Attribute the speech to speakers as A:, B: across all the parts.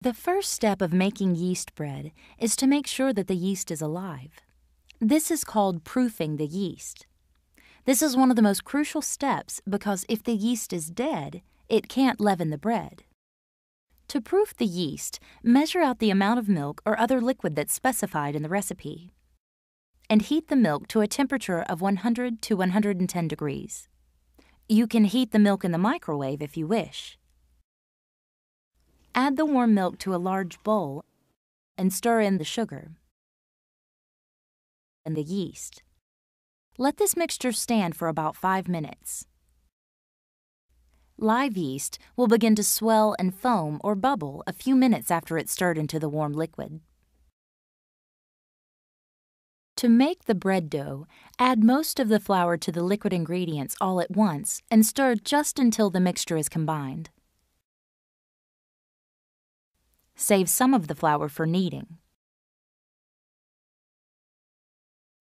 A: The first step of making yeast bread is to make sure that the yeast is alive. This is called proofing the yeast. This is one of the most crucial steps because if the yeast is dead, it can't leaven the bread. To proof the yeast, measure out the amount of milk or other liquid that's specified in the recipe, and heat the milk to a temperature of 100 to 110 degrees. You can heat the milk in the microwave if you wish. Add the warm milk to a large bowl and stir in the sugar and the yeast. Let this mixture stand for about 5 minutes. Live yeast will begin to swell and foam or bubble a few minutes after it's stirred into the warm liquid. To make the bread dough, add most of the flour to the liquid ingredients all at once and stir just until the mixture is combined. Save some of the flour for kneading.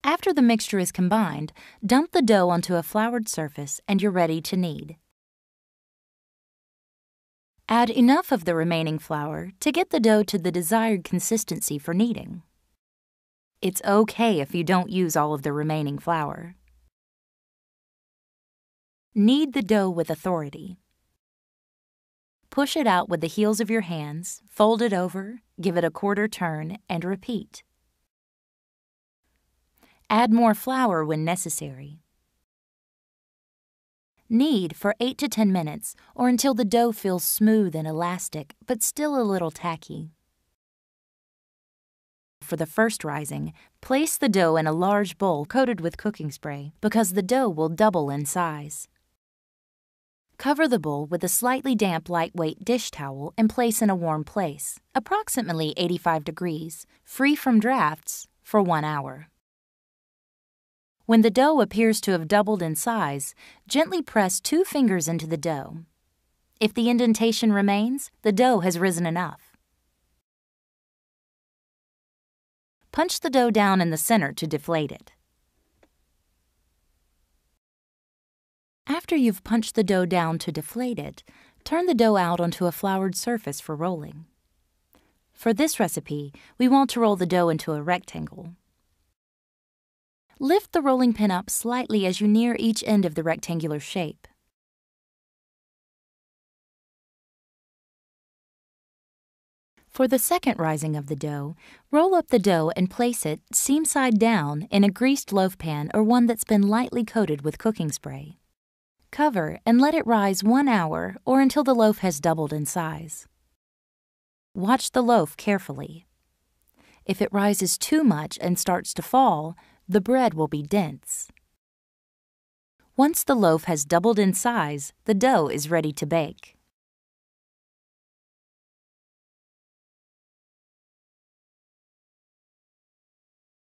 A: After the mixture is combined, dump the dough onto a floured surface and you're ready to knead. Add enough of the remaining flour to get the dough to the desired consistency for kneading. It's okay if you don't use all of the remaining flour. Knead the dough with authority. Push it out with the heels of your hands, fold it over, give it a quarter turn, and repeat. Add more flour when necessary. Knead for 8 to 10 minutes or until the dough feels smooth and elastic, but still a little tacky. For the first rising, place the dough in a large bowl coated with cooking spray because the dough will double in size. Cover the bowl with a slightly damp, lightweight dish towel and place in a warm place, approximately 85 degrees, free from drafts, for 1 hour. When the dough appears to have doubled in size, gently press 2 fingers into the dough. If the indentation remains, the dough has risen enough. Punch the dough down in the center to deflate it. After you've punched the dough down to deflate it, turn the dough out onto a floured surface for rolling. For this recipe, we want to roll the dough into a rectangle. Lift the rolling pin up slightly as you near each end of the rectangular shape. For the second rising of the dough, roll up the dough and place it, seam side down, in a greased loaf pan or one that's been lightly coated with cooking spray. Cover and let it rise 1 hour or until the loaf has doubled in size. Watch the loaf carefully. If it rises too much and starts to fall, the bread will be dense. Once the loaf has doubled in size, the dough is ready to bake.